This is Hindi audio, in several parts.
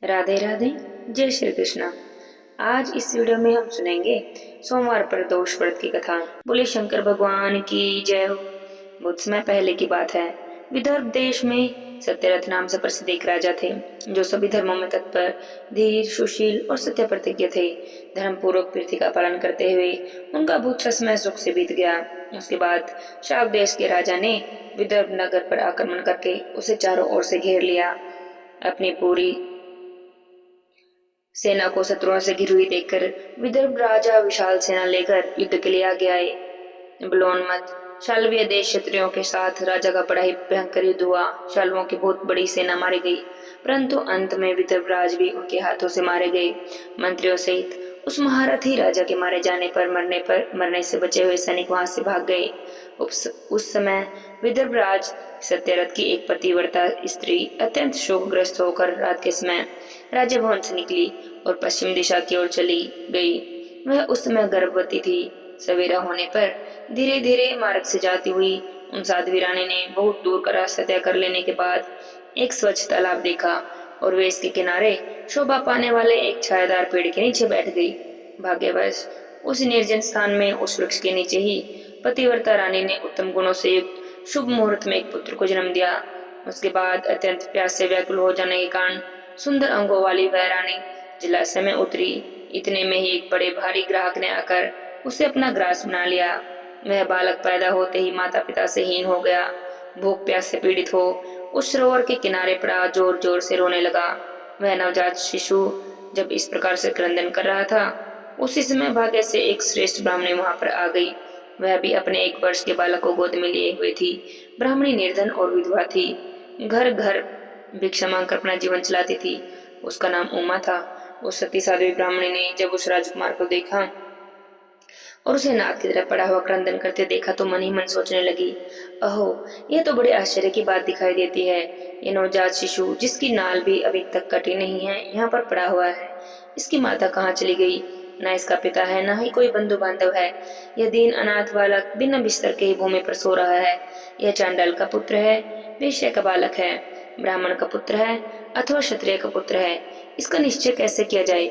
राधे राधे। जय श्री कृष्णा। आज इस वीडियो में हम सुनेंगे सोमवार पर दोष व्रत की कथा। बोले शंकर भगवान की जय हो। बहुत समय पहले की बात है। विदर्भ देश में सत्यरथ नाम से प्रसिद्ध एक राजा थे, जो सभी धर्मों में तत्पर, धीर, सुशील और सत्य प्रतिज्ञ थे। धर्म पूर्वक पृथ्वी का पालन करते हुए उनका बहुत सा समय सुख से बीत गया। उसके बाद शाक देश के राजा ने विदर्भ नगर पर आक्रमण करके उसे चारों ओर से घेर लिया। अपनी पूरी सेना को शत्रुओं से घिरी हुई देखकर विदर्भ राजा विशाल सेना लेकर युद्ध के लिए आगे आए। बलोन्मत्त शाल्वीय देश क्षत्रियों के साथ राजा का बड़ा ही भयंकर युद्ध हुआ। शाल्वों की बहुत बड़ी सेना मारी गई, परंतु अंत में विदर्भ राज भी उनके हाथों से मारे गए। मंत्रियों सहित उस महारथी राजा के मारे जाने पर मरने से बचे हुए सैनिक वहां से भाग गए। उस समय विदर्भ राज सत्यरथ की एक पतिव्रता स्त्री अत्यंत शोकग्रस्त होकर रात के समय राज्य भवन से निकली और पश्चिम दिशा की ओर चली गई। वह उस समय गर्भवती थी। सवेरा होने पर धीरे धीरे मार्ग से जाती हुई उन साध्वी रानी ने बहुत दूर का रास्ता तय कर लेने के बाद एक स्वच्छ तालाब देखा और वे इसके किनारे शोभा पाने वाले एक छायादार पेड़ के नीचे बैठ गई। भाग्यवश उस निर्जन स्थान में उस वृक्ष के नीचे ही पतिव्रता रानी ने उत्तम गुणों से युक्त शुभ मुहूर्त में एक पुत्र को जन्म दिया। उसके बाद अत्यंत प्यास से व्याकुल हो जाने के कारण सुंदर अंगों वाली वह रानी जलाशय में उतरी। इतने में ही एक बड़े भारी ग्राहक ने आकर उसे अपना ग्रास बना लिया। वह बालक पैदा होते ही माता पिता से हीन हो गया। भूख प्यास से पीड़ित हो उस सरोवर के किनारे पड़ा जोर जोर से रोने लगा। वह नवजात शिशु जब इस प्रकार से क्रंदन कर रहा था, उसी समय भाग्य से एक श्रेष्ठ ब्राह्मणी वहां पर आ गई। वह भी अपने 1 वर्ष के बालक को गोद में लिए हुए थी। ब्राह्मणी निर्धन और विधवा थी। घर घर भिक्षा मांगकर अपना जीवन चलाती थी। उसका नाम उमा था। उस सती साध्वी ब्राह्मणी ने जब उस राजकुमार को देखा और उसे नाथ की तरह पड़ा हुआ क्रंदन करते देखा तो मन ही मन सोचने लगी, अहो, यह तो बड़े आश्चर्य की बात दिखाई देती है। ये नवजात शिशु जिसकी नाल भी अभी तक कटी नहीं है, यहाँ पर पड़ा हुआ है। इसकी माता कहाँ चली गई? न इसका पिता है, न ही कोई बंधु बांधव है। यह दीन अनाथ बालक बिना बिस्तर के ही भूमि पर सो रहा है। यह चांडाल का पुत्र है, वेश्या का बालक है, ब्राह्मण का पुत्र है अथवा क्षत्रिय का पुत्र है। इसका निश्चय कैसे किया जाए?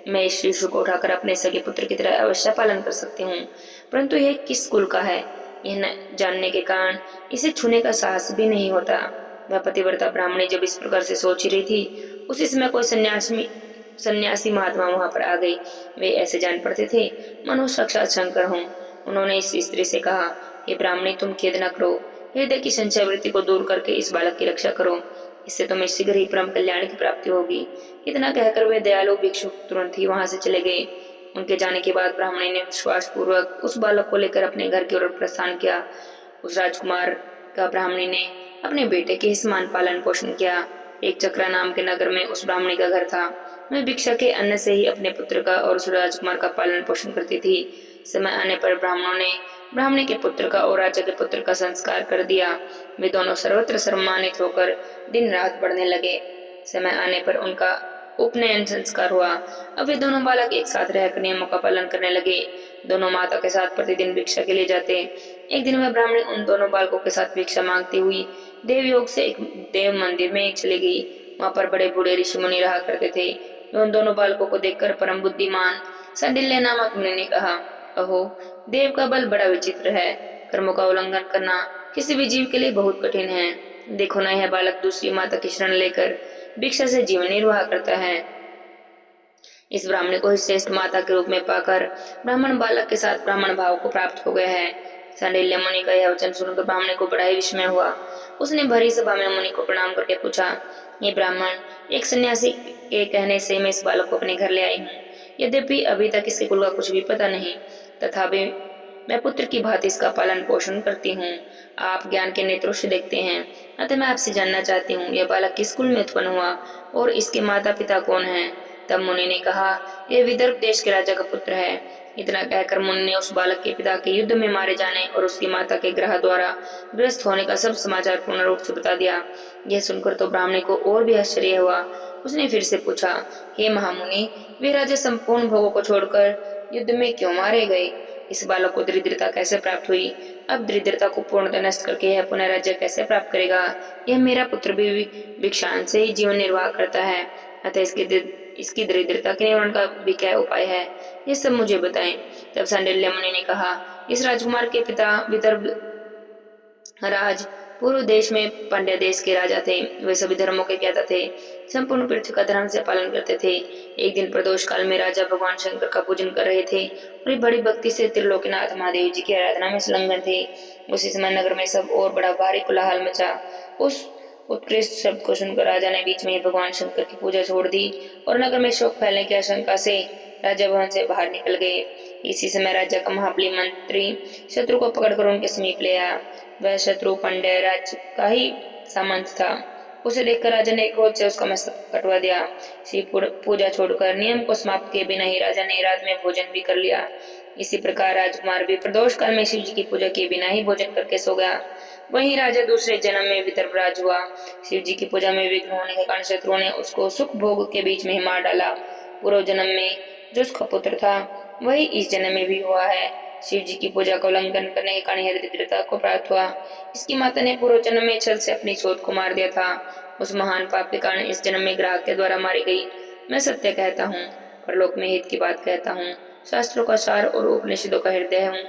मैं इस शिशु को उठाकर अपने सगे पुत्र की तरह अवश्य पालन कर सकती हूँ, परंतु यह किस कुल का है, यह न जानने के कारण इसे छूने का साहस भी नहीं होता। वह पतिव्रता ब्राह्मणी जब इस प्रकार से सोच ही रही थी, उसी समय कोई सन्यासी महात्मा वहां पर आ गई। वे ऐसे जान पड़ते थे मनो साक्षात शंकर हों। उन्होंने इस स्त्री से कहा, हे ब्राह्मणी, तुम खेद न करो, हृदय की संचय वृत्ति को दूर करके इस बालक की रक्षा करो, इससे तुम्हें शीघ्र ही परम कल्याण की प्राप्ति होगी। इतना कहकर वे दयालु भिक्षुक तुरंत ही वहां से चले गए। उनके जाने के बाद ब्राह्मणी ने विश्वास पूर्वक उस बालक को लेकर अपने घर की ओर प्रस्थान किया। उस राजकुमार का ब्राह्मणी ने अपने बेटे के ही समान पालन पोषण किया। एक चक्रा नाम के नगर में उस ब्राह्मणी का घर था। वह भिक्षा के अन्न से ही अपने पुत्र का और उस राजकुमार का पालन पोषण करती थी। समय आने पर ब्राह्मणों ने ब्राह्मणी के पुत्र का और राजा के पुत्र का संस्कार कर दिया। वे दोनों सर्वत्र सम्मानित होकर दिन रात बढ़ने लगे। समय आने पर उनका उपनयन संस्कार हुआ। अब वे दोनों बालक एक साथ रहकर नियमों का पालन करने लगे। दोनों माता के साथ प्रतिदिन भिक्षा के लिए जाते। एक दिन वह ब्राह्मणी उन दोनों बालकों के साथ भिक्षा मांगती हुई देव योग से एक देव मंदिर में चली गई। वहां पर बड़े बूढ़े ऋषि मुनि रहा करते थे। उन दोनों बालकों को देखकर परम बुद्धिमान संडिल्य नामक मुनि ने कहा, अहो, देव का बल बड़ा विचित्र है। कर्मों का उल्लंघन करना किसी भी जीव के लिए बहुत कठिन है। देखो ना, यह बालक दूसरी माता की शरण लेकर भिक्षा से जीवन निर्वाह करता है। इस ब्राह्मण को ही श्रेष्ठ माता के रूप में पाकर ब्राह्मण बालक के साथ ब्राह्मण भाव को प्राप्त हो गया है। सांडिल्य मुनि का यह वचन सुनकर ब्राह्मण को बड़ा ही विस्मय हुआ। उसने भरी सभा में मुनि को प्रणाम करके पूछा, ये ब्राह्मण, एक सन्यासी के कहने से मैं इस बालक को अपने घर ले आई हूँ। यद्यपि अभी तक इसके कुल का कुछ भी पता नहीं, तथापि मैं पुत्र की भांति इसका पालन पोषण करती हूँ। आप ज्ञान के नेत्रों से देखते हैं, अतः मैं आपसे जानना चाहती हूँ, यह बालक किस कुल में उत्पन्न हुआ और इसके माता पिता कौन हैं? तब मुनि ने कहा, यह विदर्भ देश के राजा का पुत्र है। इतना कहकर मुनि ने उस बालक के पिता के युद्ध में मारे जाने और उसकी माता के ग्रह द्वारा ग्रस्त होने का सब समाचार पूर्ण रूप से बता दिया। यह सुनकर तो ब्राह्मणी को और भी आश्चर्य हुआ। उसने फिर से पूछा, हे महामुनि, वे राजा संपूर्ण भोगों को छोड़कर युद्ध में क्यों मारे गए? इस बालक को दरिद्रता कैसे प्राप्त हुई? अब दरिद्रता को पूर्णतः नष्ट करके यह पुनः राज्य कैसे प्राप्त करेगा? यह मेरा पुत्र भी भिक्षान से ही जीवन निर्वाह करता है। अतः इसकी दरिद्रता के निवारण का भी क्या उपाय है, ये सब मुझे बताएं। तब सांडिल्य मुनि ने कहा, इस राजकुमार के पिता विदर्भ राज पूर्व देश में पांड्य देश के राजा थे। वे सभी धर्मों के ज्ञाता थे, संपूर्ण पृथ्वी का धर्म से पालन करते थे। एक दिन प्रदोष काल में राजा भगवान शंकर का पूजन कर रहे थे और बड़ी भक्ति से त्रिलोकीनाथ महादेव जी की आराधना में संलग्न थे। उसी समय नगर में सब और बड़ा भारी कोलाहल मचा। उस उत्कृष्ट शब्द को सुनकर राजा ने बीच में ही भगवान शंकर की पूजा छोड़ दी और नगर में शोक फैलने की आशंका से राजा भवन से बाहर निकल गए। इसी समय राजा का महाबली मंत्री शत्रु को पकड़कर उनके समीप ले आया। वह शत्रु पांड्य राज का ही सामंत था। उसे देखकर राजा ने क्रोध से उसका मस्तक कटवा दिया। शिव पूजा छोड़कर नियम को समाप्त किए बिना ही राजा ने रात में भोजन भी कर लिया। इसी प्रकार राजकुमार भी प्रदोष काल में शिव जी की पूजा किए बिना ही भोजन करके सो गया। वहीं राजा दूसरे जन्म में विदर्भराज हुआ। शिव जी की पूजा में विघ्न होने के कारण शत्रुओं ने उसको सुख भोग के बीच में ही मार डाला। पूर्व जन्म में जो उसका पुत्र था वही इस जन्म में भी हुआ है। शिव जी की पूजा का उल्लंघन करने के कारण दरिद्रता को प्राप्त हुआ। इसकी माता ने पूर्व जन्म में छल से अपनी चोट को मार दिया था। उस महान पाप के कारण इस जन्म में ग्राहक के द्वारा मारी गई। मैं सत्य कहता हूँ, परलोक में हित की बात कहता हूँ, शास्त्रों का सार और उपनिषदों का हृदय हूँ।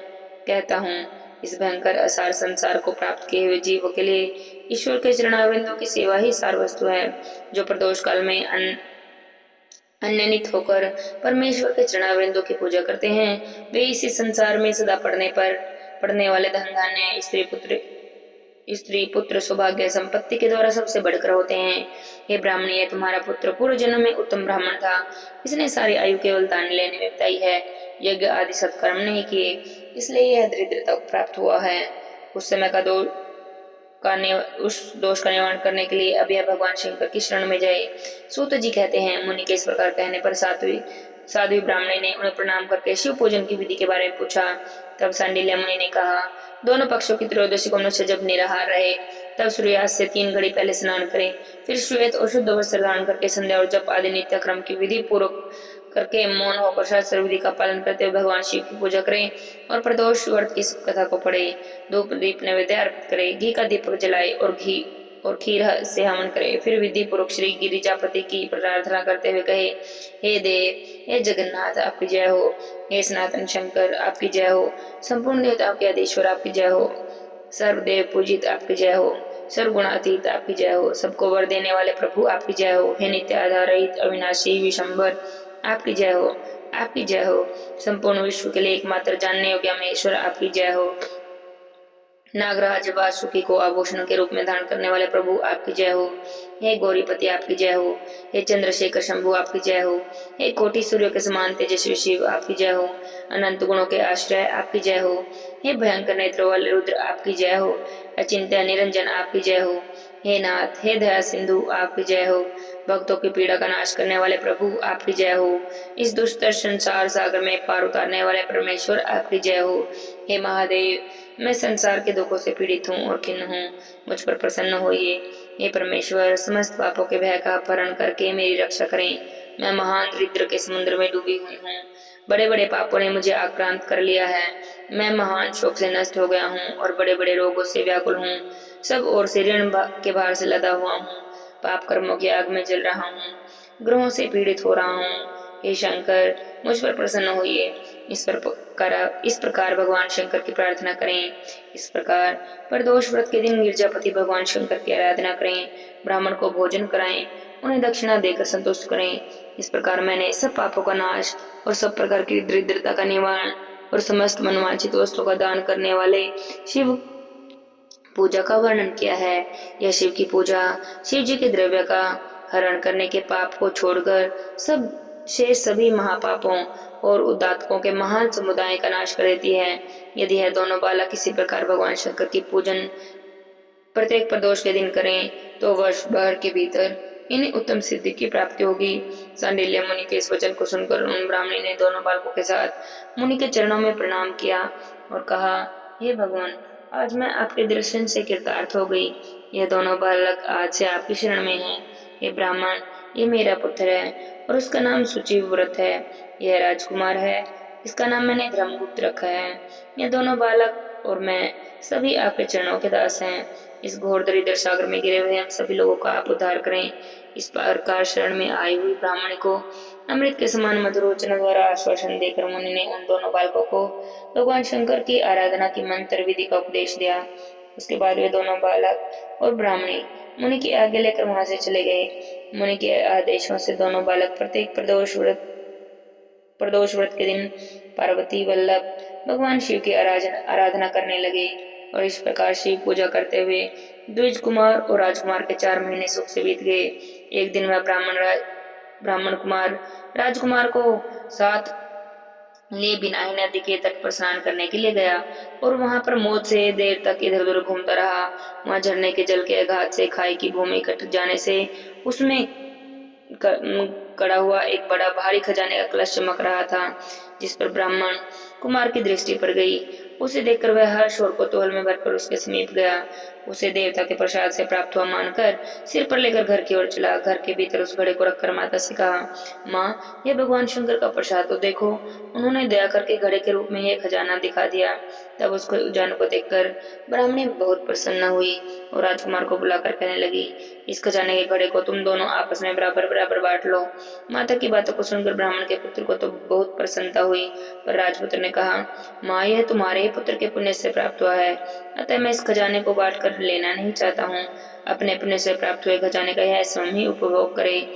कहता हूँ, इस भयंकर असार संसार को प्राप्त किए हुए जीवों के लिए ईश्वर के चरणारविंदों की सेवा ही सार वस्तु है। जो प्रदोष काल में अन्यनित होकर परमेश्वर के चरणारविंदों की पूजा करते हैं, वे इसी संसार में सदा पड़ने वाले धन धान्य स्त्री पुत्र सौभाग्य संपत्ति के द्वारा सबसे बढ़कर होते हैं। हे ब्राह्मणी, यह तुम्हारा पुत्र पूर्व जन्म में उत्तम ब्राह्मण था। इसने सारी आयु केवल दान लेने में बिताई है, यज्ञ आदि सत्कर्म नहीं किए, इसलिए यह दरिद्रता को प्राप्त हुआ है। उस समय उस दोष का निवारण करने के लिए अब यह भगवान शंकर की शरण में जाए। सूत जी कहते हैं, मुनि के इस प्रकार कहने पर साध्वी ब्राह्मणी ने उन्हें प्रणाम करके शिव पूजन की विधि के बारे में पूछा। तब सांडिल्य मुनि ने कहा, दोनों पक्षों की त्रयोदशी को मनुष्य जब निराहार रहे तब सूर्यास्त से 3 घड़ी पहले स्नान करें, फिर श्वेत और शुद्ध वस्त्र धारण करके संध्या और जप आदि नित्य क्रम की विधि पूर्वक करके मौन होकर शास्त्र विधि का पालन करते हुए भगवान शिव की पूजा करें और प्रदोष व्रत की कथा को पढ़े। धूप दीप नैवेद्य अर्पित करे, घी का दीपक जलाए और खीर से हवन करे। फिर विधि पूर्वक श्री गिरिजापति की प्रार्थना करते हुए कहे, हे देव, हे जगन्नाथ आपकी जय हो, हे सनातन शंकर आपकी जय हो, संपूर्ण देवताओं के आदेश्वर आपकी जय हो, सर्वदेव पूजित आपकी जय हो, सर्वगुणातीत आपकी जय हो, सबको वर देने वाले प्रभु आपकी जय हो, हे नित्य आधार रहित अविनाशी विशंबर आपकी जय हो, आपकी जय हो, संपूर्ण विश्व के लिए एकमात्र जानने योग्य महेश्वर आपकी जय हो, नागराज वासुकी को आभूषण के रूप में धारण करने वाले प्रभु आपकी जय हो, हे गौरीपति आपकी जय हो, हे चंद्रशेखर शंभु आपकी जय हो, हे कोटि सूर्य के समान तेजस्वी शिव आपकी जय हो, अनंत गुणों के आश्रय आपकी जय हो, हे भयंकर नेत्रों वाले रुद्र आपकी जय हो, अचिंत्य निरंजन आपकी जय हो, हे नाथ, हे दया सिंधु आपकी जय हो, भक्तों की पीड़ा का नाश करने वाले प्रभु आपकी जय हो, इस दुष्ट संसार सागर में पार उतारने वाले परमेश्वर आपकी जय हो, हे महादेव, मैं संसार के दुखों से पीड़ित हूँ और खिन्न हूँ, मुझ पर प्रसन्न होइए। हे परमेश्वर, समस्त पापों के भय का अपहरण करके मेरी रक्षा करें। मैं महान दरिद्र के समुद्र में डूबी हुई हूँ, बड़े बड़े पापों ने मुझे आक्रांत कर लिया है। मैं महान शोक से नष्ट हो गया हूँ और बड़े बड़े रोगों से व्याकुल हूँ। सब ओर से ऋण के भार से लदा हुआ हूँ, पाप कर्मों की आग में जल रहा हूँ, ग्रहों से पीड़ित हो रहा हूँ। हे शंकर, मुझ पर प्रसन्न होइए। इस प्रकार भगवान शंकर की प्रार्थना करें। इस प्रकार प्रदोष व्रत के दिन गिरजापति भगवान शंकर की आराधना करें, ब्राह्मण को भोजन कराएं, उन्हें दक्षिणा देकर संतुष्ट करें। इस प्रकार मैंने सब पापों का नाश और सब प्रकार की दरिद्रता का निवारण और समस्त मनवांछित वस्तुओं का दान करने वाले शिव पूजा का वर्णन किया है। यह शिव की पूजा शिव जी के द्रव्य का हरण करने के पाप को छोड़कर सभी महापापों और उदातकों के महान समुदाय का नाश कर देती है। यदि यह दोनों बालक किसी प्रकार भगवान शंकर की पूजन प्रत्येक प्रदोष के दिन करें तो वर्ष भर के भीतर इन्हें उत्तम सिद्धि की प्राप्ति होगी। सांडिल्य मुनि के इस वचन को सुनकर उन ब्राह्मणी ने दोनों बालकों के साथ मुनि के चरणों में प्रणाम किया और कहा, हे भगवान, आज मैं आपके दर्शन से कृतार्थ हो गई। यह दोनों बालक आज से आपकी शरण में हैं। हे ब्राह्मण, ये मेरा पुत्र है और उसका नाम सुचिव्रत है। यह राजकुमार है, इसका नाम मैंने धर्मगुप्त रखा है। ये दोनों बालक और मैं सभी आपके चरणों के दास हैं। इस घोर दरिद्र सागर में गिरे हुए हम सभी लोगों का आप उद्धार करें। इस प्रकार शरण में आई हुई ब्राह्मणी को अमृत के समान मधुर वचन द्वारा आश्वासन देकर मुनि ने उन दोनों बालकों को भगवान शंकर की आराधना की मंत्र विधि का उपदेश दिया। उसके बाद वे दोनों बालक और ब्राह्मणी मुनि की आज्ञा लेकर वहां से चले गए। मुनि के आदेशों से दोनों बालक प्रत्येक प्रदोष व्रत के दिन पार्वती वल्लभ भगवान शिव की आराधना करने लगे और इस प्रकार शिव पूजा करते हुए द्विज कुमार और राजकुमार के 4 महीने सुख से बीत गए। एक दिन वह ब्राह्मण कुमार राजकुमार को साथ लिए बिनाही नदी के तट पर स्नान करने के लिए गया और वहां पर मौत से देर तक इधर उधर घूमता रहा। वहां झरने के जल के आघात से खाई की भूमि कट जाने से उसमें कड़ा हुआ एक बड़ा भारी खजाने का कलश चमक रहा था, जिस पर ब्राह्मण कुमार की दृष्टि पड़ गई। उसे देखकर वह हर्ष और कौतूहल में भरकर उसके समीप गया। उसे देवता के प्रसाद से प्राप्त हुआ मानकर सिर पर लेकर घर की ओर चला। घर के भीतर उस घड़े को रखकर माता से कहा, माँ, यह भगवान शंकर का प्रसाद तो देखो। उन्होंने दया करके घड़े के रूप में यह खजाना दिखा दिया। तब उसको खजाने को देखकर ब्राह्मणी बहुत प्रसन्न हुई और राजकुमार को बुलाकर कहने लगी, इस खजाने के घड़े को तुम दोनों आपस में बराबर बराबर बांट लो। माता की बातों को सुनकर ब्राह्मण के पुत्र को तो बहुत प्रसन्नता हुई, पर राजपुत्र ने कहा, माँ, यह तुम्हारे ही पुत्र के पुण्य से प्राप्त हुआ है, अतः मैं इस खजाने को बांट कर लेना नहीं चाहता हूँ। अपने पुण्य से प्राप्त हुए खजाने का यह स्वयं ही उपभोग करे,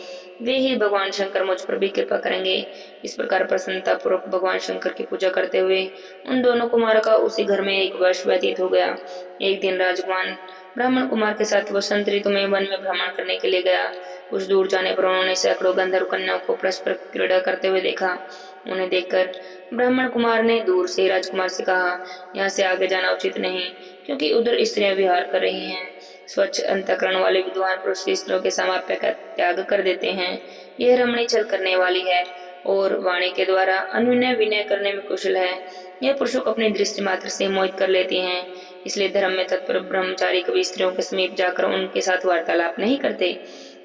वे ही भगवान शंकर मुझ पर भी कृपा करेंगे। इस प्रकार प्रसन्नता पूर्वक भगवान शंकर की पूजा करते हुए उन दोनों कुमारों का उसी घर में 1 वर्ष व्यतीत हो गया। एक दिन राजकुमार ब्राह्मण कुमार के साथ वसंत ऋतु में वन में भ्रमण करने के लिए गया। कुछ दूर जाने पर उन्होंने सैकड़ों गंधर्व कन्याओं को परस्पर क्रीड़ा करते हुए देखा। उन्हें देखकर ब्राह्मण कुमार ने दूर से राजकुमार से कहा, यहाँ से आगे जाना उचित नहीं, क्योंकि उधर स्त्रियां विहार कर रही हैं। स्वच्छ अंतःकरण वाले विद्वान पुरुष स्त्रियों के सामाप्य का त्याग कर देते हैं। यह रमणी छल करने वाली है और वाणी के द्वारा अनुनय विनय करने में कुशल है। यह पुरुषों को अपनी दृष्टि मात्र से मोहित कर लेती हैं, इसलिए धर्म में तत्पर ब्रह्मचारी कभी स्त्रियों के समीप जाकर उनके साथ वार्तालाप नहीं करते।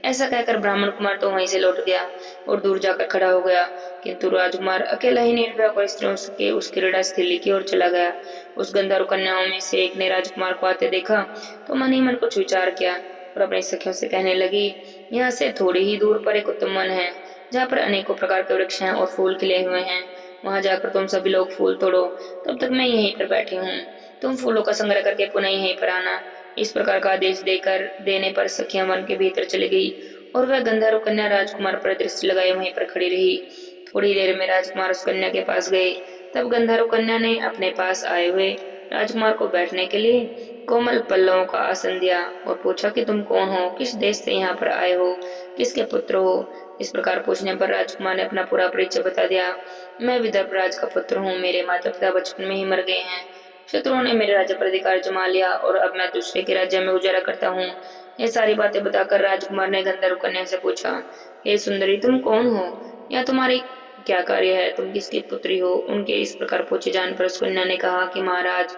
ऐसा कहकर ब्राह्मण कुमार तो वहीं से लौट गया और दूर जाकर खड़ा हो गया, किंतु राजकुमार अकेला ही निर्भय और स्त्रियों के उस क्रीड़ा स्थली की ओर चला गया। उस गंधर्व कन्याओं में से एक ने राजकुमार को आते देखा तो मन ही मन कुछ विचार किया और अपनी सखियों से कहने लगी, यहाँ से थोड़ी ही दूर पर एक उत्तम वन है, जहाँ पर अनेकों प्रकार के वृक्ष हैं और फूल खिले हुए हैं। वहां जाकर तुम सभी लोग फूल तोड़ो, तब तक मैं यहीं पर बैठी हूँ। तुम फूलों का संग्रह करके पुनः यहीं पर आना। इस प्रकार का आदेश देने पर सखियां वन के भीतर चली गई और वह गंधर्व कन्या राजकुमार पर दृष्टि लगाए वहीं पर खड़ी रही। थोड़ी देर में राजकुमार उस कन्या के पास गए। तब गंधर्व कन्या ने अपने पास आए हुए राजकुमार को बैठने के लिए कोमल पल्लवों का आसन दिया और पूछा कि तुम कौन हो, किस देश से यहाँ पर आए हो, किसके पुत्र हो। इस प्रकार पूछने पर राजकुमार ने अपना पूरा परिचय बता दिया। मैं विदर्भ राज का पुत्र हूँ, मेरे माता पिता बचपन में ही मर गए हैं, शत्रुओं ने मेरे राज्य पर अधिकार जमा लिया और अब मैं दूसरे के राज्य में गुजारा करता हूँ। ये सारी बातें बताकर राजकुमार ने गंधर्व कन्या से पूछा, हे सुंदरी, तुम कौन हो या तुम्हारी क्या कार्य है, तुम किसकी पुत्री हो। उनके इस प्रकार पूछे जान पर उस कन्या ने कहा कि महाराज,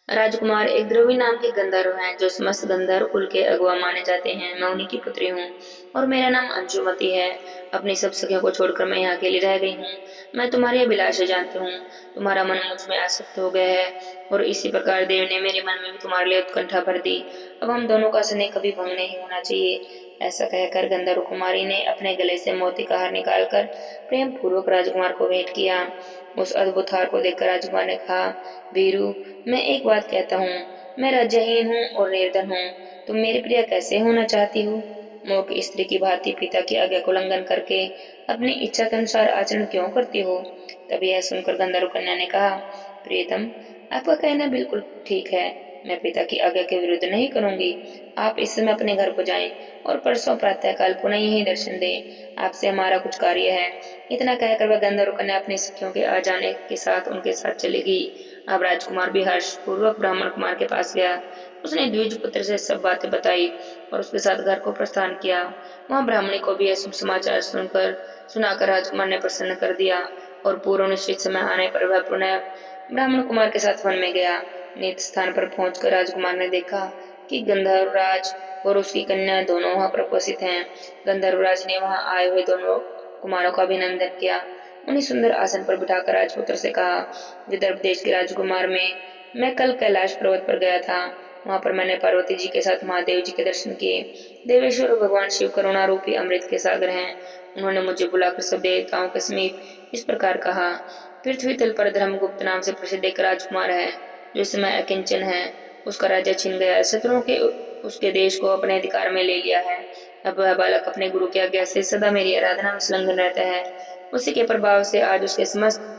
राजकुमार एक ध्रुवी नाम के गंधर्व हैं जो समस्त गंधर्व कुल के अगुआ माने जाते हैं। मैं उन्हीं की पुत्री हूँ और मेरा नाम अंशुमति है। अपनी सब सखियों को छोड़कर मैं यहाँ अकेली रह गई हूँ। मैं तुम्हारी अभिलाषा जानती हूँ, तुम्हारा मन मुझ में आसक्त हो गया है और इसी प्रकार देव ने मेरे मन में भी तुम्हारे लिए उत्कंठा भर दी। अब हम दोनों का स्नेह कभी भंग नहीं होना चाहिए। ऐसा कहकर गंधर्व कुमारी ने अपने गले से मोती का हार निकालकर प्रेम पूर्वक राजकुमार को भेंट किया। उस अद्भुत हार को देखकर राजकुमार ने कहा, वीरू, मैं एक बात कहता हूँ, मैं राज्यहीन हूँ और निर्धन हूँ, तुम मेरी प्रिय कैसे होना चाहती हो। मूर्ख स्त्री की भांति पिता की आज्ञा को उल्लंघन करके अपनी इच्छा के अनुसार आचरण क्यों करती हो। तभी यह सुनकर गंधर्व कन्या ने कहा, प्रियतम, आपका कहना बिल्कुल ठीक है, मैं पिता की आज्ञा के विरुद्ध नहीं करूंगी। आप इस समय अपने घर को जाएं और परसों प्रातःकाल पुनः यही दर्शन दें। आपसे हमारा कुछ कार्य है। इतना कहकर वह गंधर्व कन्या अपनी सखियों के आ जाने के साथ उनके साथ चली गई। अब राजकुमार भी हर्ष पूर्वक ब्राह्मण कुमार के पास गया। उसने द्विज पुत्र से सब बातें बताई और उसके साथ घर को प्रस्थान किया। वहां ब्राह्मणी को भी यह शुभ समाचार सुनाकर राजकुमार ने प्रसन्न कर दिया और पूर्व निश्चित समय आने पर वह पुनः ब्राह्मण कुमार के साथ वन में गया। नित स्थान पर पहुंचकर राजकुमार ने देखा कि गंधर्वराज और उसकी कन्या दोनों वहां पर उपस्थित हैं। गंधर्वराज ने वहां आए हुए दोनों कुमारों का अभिनंदन किया। उन्हें सुंदर आसन पर बिठाकर राजपुत्र से कहा, विदर्भ देश के राजकुमार में मैं कल कैलाश पर्वत पर गया था वहां पर मैंने पार्वती जी के साथ महादेव जी के दर्शन किए। देवेश्वर भगवान शिव करुणा रूपी अमृत के सागर हैं। उन्होंने मुझे बुलाकर सब देवताओं के समीप इस प्रकार कहा, पृथ्वी तल पर धर्मगुप्त नाम से प्रसिद्ध एक राजकुमार है, जो इस समय अकिंचन है। उसका राज्य छिन गया, शत्रुओं के उसके देश को अपने अधिकार में ले लिया है। अब वह बालक अपने गुरु की आज्ञा से सदा मेरी आराधना में संलग्न रहता है। उसी के प्रभाव से आज उसके समस्त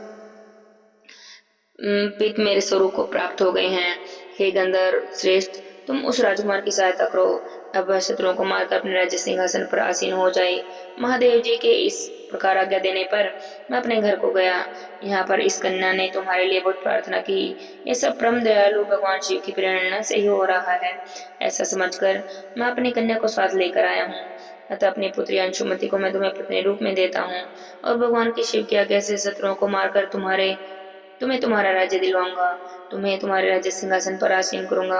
पित मेरे स्वरूप को प्राप्त हो गए हैं। हे गंधर्व श्रेष्ठ, तुम उस राजकुमार की सहायता करो। अब वह शत्रुओं को मारकर अपने राज्य सिंहासन पर आसीन हो जाए। महादेव जी के इस प्रकार आज्ञा देने पर मैं अपने घर को गया। यहाँ पर इस कन्या ने तुम्हारे लिए बहुत प्रार्थना की। यह सब परम दयालु भगवान शिव की प्रेरणा से ही हो रहा है, ऐसा समझकर मैं अपनी कन्या को साथ लेकर आया हूँ। अतः अपनी पुत्री अंशुमति को मैं तुम्हें पत्नी रूप में देता हूँ, और भगवान की शिव की आज्ञा से शत्रुओं को मारकर तुम्हें तुम्हारा राज्य दिलवाऊंगा। तुम्हें तुम्हारे राज्य सिंहासन पर आसीन करूंगा।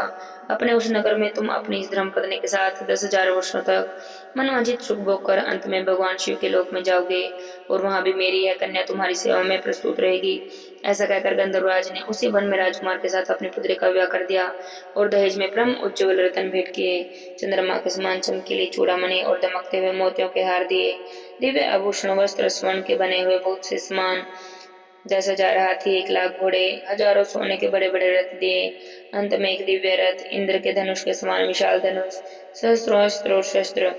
अपने उस नगर में तुम अपनी इस धर्मपत्नी के साथ 10,000 वर्षों तक मनवांछित सुख भोग कर अंत में भगवान शिव के लोक में जाओगे, और वहां भी मेरी यह कन्या तुम्हारी सेवा में प्रस्तुत रहेगी। ऐसा कहकर गंधर्वराज ने उसी वन में राजकुमार के साथ अपनी पुत्री का विवाह कर दिया, और दहेज में परम उज्ज्वल रतन भेंट किए। चंद्रमा के समान चमकीले चूड़ामणि और दमकते हुए मोतियों के हार दिए। दिव्य आभूषण वस्त्र स्वर्ण के बने हुए बहुत से समान 10,000 हाथी, 1,00,000 घोड़े, हजारों सोने के बड़े बड़े रथ दिए। अंत में एक दिव्य रथ, इंद्र के धनुष के समान विशाल धनुष, सहस्त्रों अस्त्र और शस्त्र,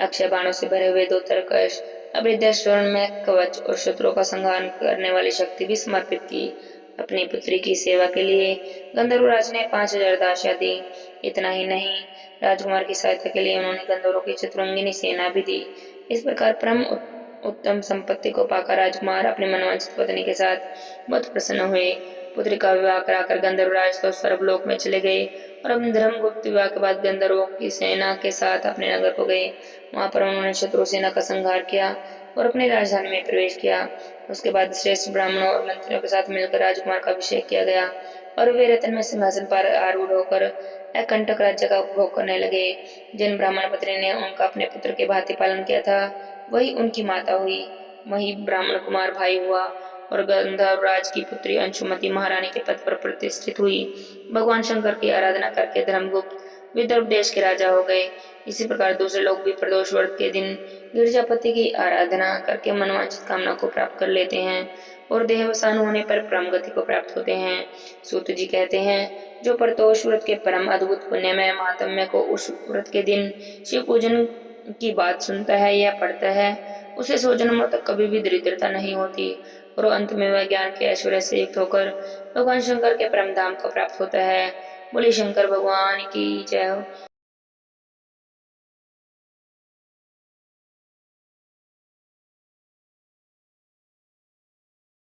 अक्षय बाणों से भरे हुए 2 तरकश, अभेद्य स्वर्ण में कवच और शत्रुओं का संहार करने वाली शक्ति भी समर्पित की। अपनी पुत्री की सेवा के लिए गंधर्वराज ने 5,000 दासियां दी। इतना ही नहीं, राजकुमार की सहायता के लिए उन्होंने गंधर्वों की चतुरंगिनी सेना भी दी। इस प्रकार परम उत्तम संपत्ति को पाकर राजकुमार अपनी मनवांछित पत्नी के साथ बहुत प्रसन्न हुए। पुत्री का विवाह कराकर गंधर्वराज तो स्वर्गलोक में चले गए, और अपने धर्मगुप्त विवाह के बाद गंधर्वों की सेना के साथ अपने नगर को गए। वहां पर उन्होंने शत्रु सेना का संहार किया और अपनी राजधानी में प्रवेश किया। उसके बाद श्रेष्ठ ब्राह्मणों और मंत्रियों के साथ मिलकर राजकुमार का अभिषेक किया गया, और वे रतन में सिंहासन पर आरूढ़ होकर अकंटक राज्य का उपभोग करने लगे। जिन ब्राह्मण पत्नी ने उनका अपने पुत्र के भांति पालन किया था, वही उनकी माता हुई। वही ब्राह्मण कुमार भाई हुआ, और गंधर्वराज की पुत्री अंशुमति महारानी के पद पर प्रतिष्ठित हुई। भगवान शंकर की आराधना करके धर्मगुप्त विदर्भ देश के राजा हो गए। इसी प्रकार दूसरे लोग भी प्रदोष व्रत के दिन गिरजापति की आराधना करके मनवांछित कामना को प्राप्त कर लेते हैं, और देहावसान होने पर परम गति को प्राप्त होते हैं। सूत जी कहते हैं, जो प्रदोष व्रत के परम अद्भुत पुण्यमय महात्म्य को उस व्रत के दिन शिव पूजन की बात सुनता है या पढ़ता है, उसे 100 जन्मों तक कभी भी दरिद्रता नहीं होती, और अंत में वह ज्ञान के ऐश्वर्य से युक्त होकर भगवान शंकर के परम धाम को प्राप्त होता है। बोले शंकर भगवान की जय हो।